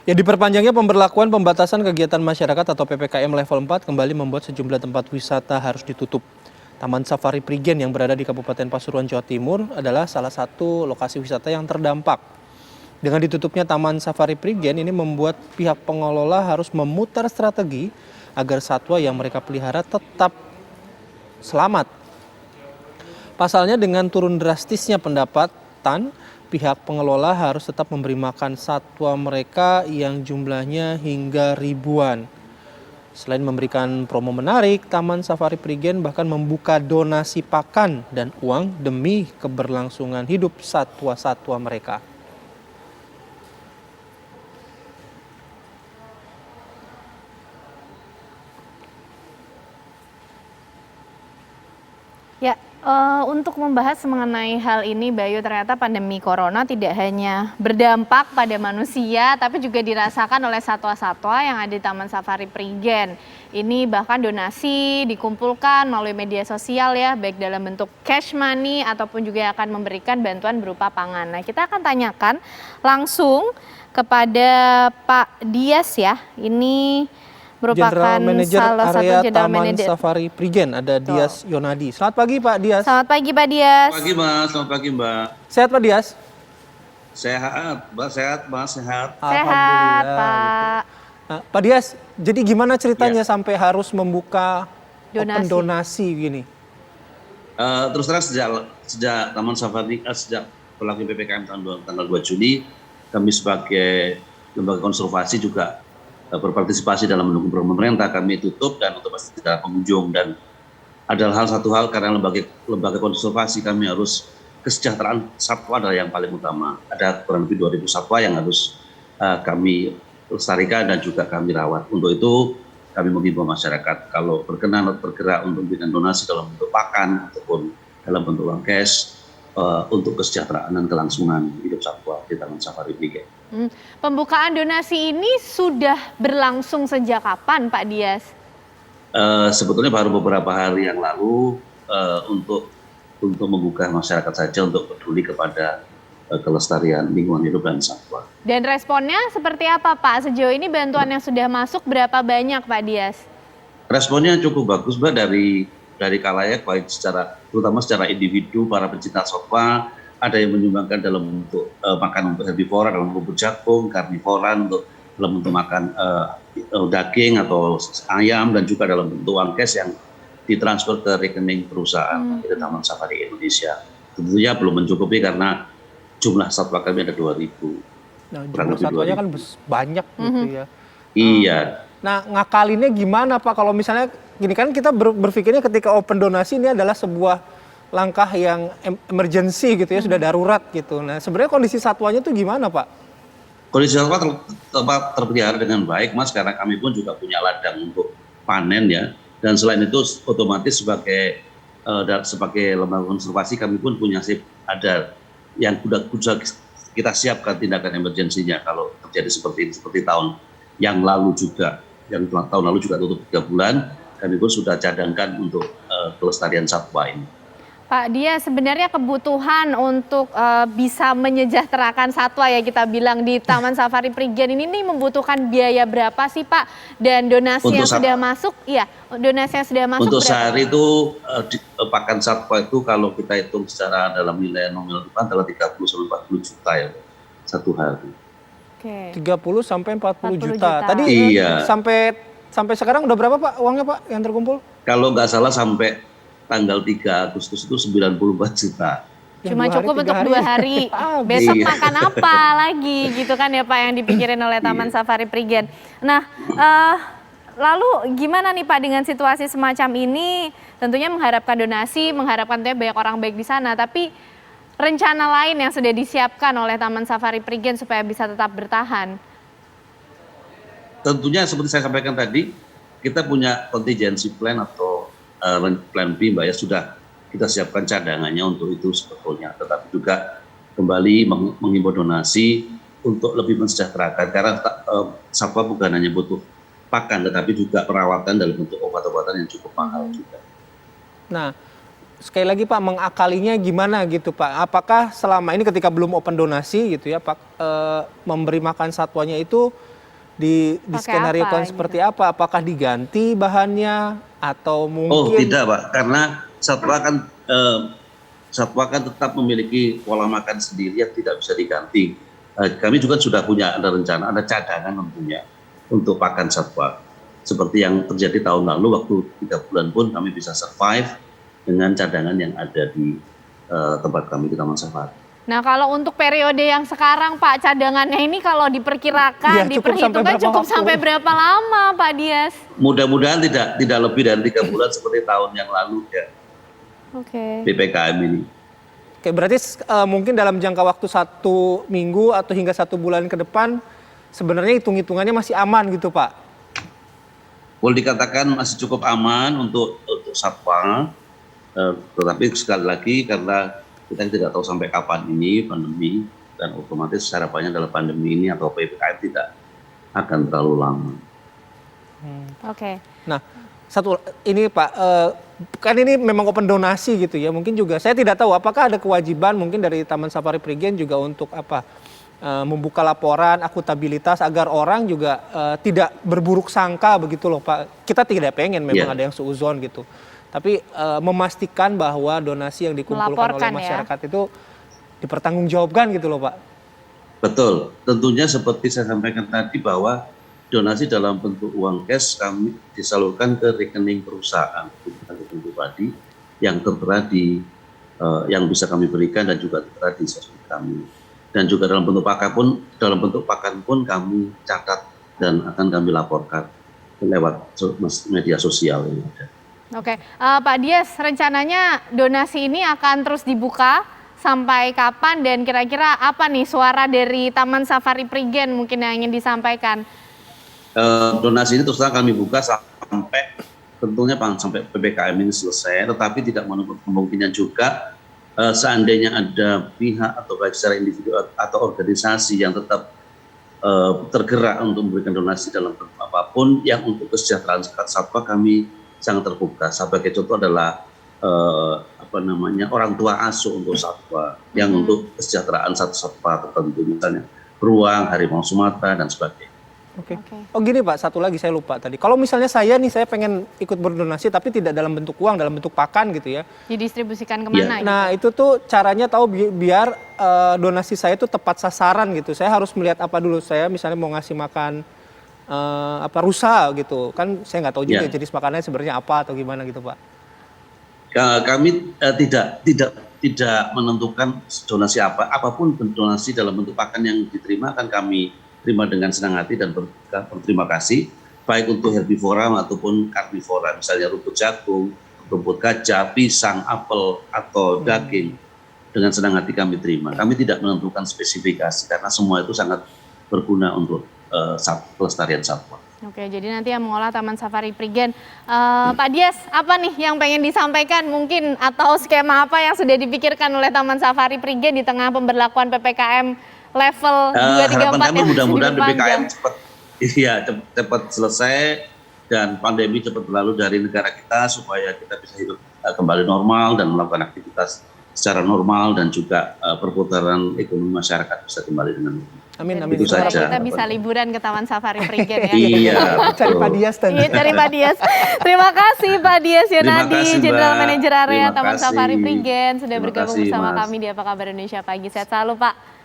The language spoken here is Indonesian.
Ya, diperpanjangnya pemberlakuan pembatasan kegiatan masyarakat atau PPKM level 4 kembali membuat sejumlah tempat wisata harus ditutup. Taman Safari Prigen yang berada di Kabupaten Pasuruan, Jawa Timur adalah salah satu lokasi wisata yang terdampak. Dengan ditutupnya Taman Safari Prigen ini membuat pihak pengelola harus memutar strategi agar satwa yang mereka pelihara tetap selamat. Pasalnya dengan turun drastisnya pendapatan, pihak pengelola harus tetap memberi makan satwa mereka yang jumlahnya hingga ribuan. Selain memberikan promo menarik, Taman Safari Prigen bahkan membuka donasi pakan dan uang demi keberlangsungan hidup satwa-satwa mereka. Ya, untuk membahas mengenai hal ini, Bayu, ternyata pandemi corona tidak hanya berdampak pada manusia, tapi juga dirasakan oleh satwa-satwa yang ada di Taman Safari Prigen. Ini bahkan donasi dikumpulkan melalui media sosial ya, baik dalam bentuk cash money ataupun juga akan memberikan bantuan berupa pangan. Nah, kita akan tanyakan langsung kepada Pak Dias ya, ini merupakan General Manager salah satu area General Taman Manager. Safari Prigen, ada Dias Yonadi. Selamat pagi Pak Dias. Selamat pagi Pak Dias. Selamat pagi Mas, selamat pagi Mbak. Sehat Pak Dias? Sehat, Mbak sehat, Mas sehat. Sehat Pak. Nah, Pak Dias, jadi gimana ceritanya sampai harus membuka open donasi gini? Terus terang sejak Taman Safari, sejak berlaku PPKM tanggal 2 Juli, kami sebagai lembaga konservasi juga berpartisipasi dalam mendukung program pemerintah. Kami tutup dan untuk para pengunjung, dan adalah satu hal karena lembaga konservasi kami harus kesejahteraan satwa adalah yang paling utama. Ada kurang lebih 2.000 satwa yang harus kami lestarikan dan juga kami rawat. Untuk itu kami menghimbau masyarakat kalau berkenan bergerak untuk memberikan donasi dalam bentuk pakan ataupun dalam bentuk uang cash untuk kesejahteraan dan kelangsungan hidup satwa di Taman Safari Prigen. Pembukaan donasi ini sudah berlangsung sejak kapan Pak Dias? Sebetulnya baru beberapa hari yang lalu untuk menggugah masyarakat saja untuk peduli kepada kelestarian lingkungan hidup dan satwa. Dan responnya seperti apa Pak? Sejauh ini bantuan yang sudah masuk berapa banyak Pak Dias? Responnya cukup bagus Mbak dari khalayak, baik terutama secara individu para pencinta satwa. Ada yang menyumbangkan dalam bentuk makan untuk herbivora, dalam bentuk jagung, karnivora dalam bentuk makan daging atau ayam, dan juga dalam bentuk uang cash yang ditransfer ke rekening perusahaan di Taman Safari Indonesia. Tentunya belum mencukupi karena jumlah satwa kami ada 2.000. Nah, jumlah satwanya kan banyak gitu ya. Iya. Nah, ngakalinnya gimana Pak? Kalau misalnya gini kan kita berpikirnya ketika open donasi ini adalah sebuah langkah yang emergency gitu ya, sudah darurat gitu. Nah, sebenarnya kondisi satwanya tuh gimana Pak? Kondisi satwa terpelihara dengan baik Mas, karena kami pun juga punya ladang untuk panen ya. Dan selain itu otomatis sebagai lembaga konservasi kami pun punya ada yang sudah kita siapkan tindakan emergensinya kalau terjadi seperti ini, seperti tahun yang lalu juga. Yang tahun lalu juga tutup 3 bulan, kami pun sudah cadangkan untuk kelestarian satwa ini. Pak Dias, sebenarnya kebutuhan untuk bisa menyejahterakan satwa ya kita bilang di Taman Safari Prigen ini membutuhkan biaya berapa sih Pak? Dan donasi yang sudah masuk, donasi yang sudah masuk untuk berapa? sehari itu pakan satwa itu kalau kita hitung secara dalam nilai nominal adalah 30-40 juta ya satu hari. Oke. 30 sampai 40 juta. Tadi iya. sampai sekarang udah berapa Pak uangnya Pak yang terkumpul? Kalau nggak salah sampai tanggal 3 Agustus itu 94 juta. Cuma cukup untuk 2 hari. Besok makan apa lagi gitu kan ya Pak yang dipikirin oleh Taman Safari Prigen. Nah, lalu gimana nih Pak dengan situasi semacam ini? Tentunya mengharapkan donasi, mengharapkan banyak orang baik di sana, tapi rencana lain yang sudah disiapkan oleh Taman Safari Prigen supaya bisa tetap bertahan? Tentunya seperti saya sampaikan tadi, kita punya contingency plan atau plan B Mbak ya, sudah kita siapkan cadangannya untuk itu sebetulnya. Tetapi juga kembali menghimbau donasi untuk lebih mensejahterakan, karena satwa bukan hanya butuh pakan tetapi juga perawatan dalam bentuk obat-obatan yang cukup mahal juga. Nah, sekali lagi Pak, mengakalinya gimana gitu Pak? Apakah selama ini ketika belum open donasi gitu ya Pak, memberi makan satwanya itu di Pakai skenariokan apa seperti apa? Apakah diganti bahannya atau Oh mungkin tidak Pak, karena satwa kan tetap memiliki pola makan sendiri yang tidak bisa diganti. Kami juga sudah punya ada rencana, ada cadangan tentunya untuk pakan satwa. Seperti yang terjadi tahun lalu waktu 3 bulan pun kami bisa survive dengan cadangan yang ada di tempat kami di Taman Safari. Nah, kalau untuk periode yang sekarang Pak, cadangannya ini kalau diperkirakan, Iya, cukup sampai diperhitungkan berapa cukup waktu? sampai berapa lama Pak Dias? Mudah-mudahan tidak lebih dari 3 bulan seperti tahun yang lalu ya Oke. PPKM ini. Oke, berarti mungkin dalam jangka waktu 1 minggu atau hingga 1 bulan ke depan sebenarnya hitung-hitungannya masih aman gitu Pak? Boleh dikatakan masih cukup aman untuk satwa, tetapi sekali lagi karena kita tidak tahu sampai kapan ini pandemi, dan otomatis harapannya adalah pandemi ini atau PPKM tidak akan terlalu lama. Oke. Nah, satu ini Pak, kan ini memang open donasi gitu ya. Mungkin juga saya tidak tahu apakah ada kewajiban mungkin dari Taman Safari Prigen juga untuk apa membuka laporan akuntabilitas agar orang juga tidak berburuk sangka begitu loh Pak. Kita tidak pengen memang ada yang suuzon gitu. Tapi memastikan bahwa donasi yang dikumpulkan Melaporkan oleh masyarakat itu dipertanggungjawabkan gitu loh Pak. Betul, tentunya seperti saya sampaikan tadi bahwa donasi dalam bentuk uang cash kami disalurkan ke rekening perusahaan, bukan rekening pribadi yang tertera di yang bisa kami berikan dan juga tertera di sosmed kami. Dan juga dalam bentuk pakan pun kami catat dan akan kami laporkan lewat media sosial yang ada. Oke, Pak Dias, rencananya donasi ini akan terus dibuka sampai kapan dan kira-kira apa nih suara dari Taman Safari Prigen mungkin yang ingin disampaikan? Donasi ini terus terang kami buka sampai tentunya sampai PPKM ini selesai, tetapi tidak menutup kemungkinan juga seandainya ada pihak atau baik secara individu atau organisasi yang tetap tergerak untuk memberikan donasi dalam bentuk apapun yang untuk kesejahteraan satwa, kami sangat terbuka. Sebagai contoh adalah orang tua asuh untuk satwa yang untuk kesejahteraan satu satwa tertentu, misalnya beruang, harimau Sumatera dan sebagainya. Oke. Oh gini Pak, satu lagi saya lupa tadi. Kalau misalnya saya pengen ikut berdonasi tapi tidak dalam bentuk uang, dalam bentuk pakan gitu ya. Didistribusikan kemana? Nah itu tuh caranya tahu biar donasi saya itu tepat sasaran gitu. Saya harus melihat apa dulu. Saya misalnya mau ngasih makan rusa gitu. Kan saya nggak tahu juga jenis makanannya sebenarnya apa atau gimana gitu Pak. Kami tidak menentukan donasi apapun donasi dalam bentuk pakan yang diterima akan kami terima dengan senang hati dan berterima kasih, baik untuk herbivora maupun karnivora, misalnya rumput jagung, rumput gajah, pisang, apel, atau daging. Dengan senang hati kami terima. Kami tidak menentukan spesifikasi karena semua itu sangat berguna untuk pelestarian satwa. Oke, jadi nanti yang mengolah Taman Safari Prigen. Pak Dias, apa nih yang pengen disampaikan mungkin atau skema apa yang sudah dipikirkan oleh Taman Safari Prigen di tengah pemberlakuan PPKM level 2, 3, 4 harapan kami mudah-mudahan PPKM cepat selesai dan pandemi cepat berlalu dari negara kita supaya kita bisa hidup kembali normal dan melakukan aktivitas secara normal dan juga perputaran ekonomi masyarakat bisa kembali dengan normal. Amin. Itu saja. Kita bisa liburan ke Taman Safari Prigen ya. Iya, cari Pak Dias tadi. Iya, cari Pak Dias. Terima kasih Pak Dias Yonadi, General Manager Area Terima Taman kasih. Safari Prigen sudah Terima bergabung kasih, bersama Mas. kami di Apa Kabar Indonesia Pagi. Sehat selalu Pak.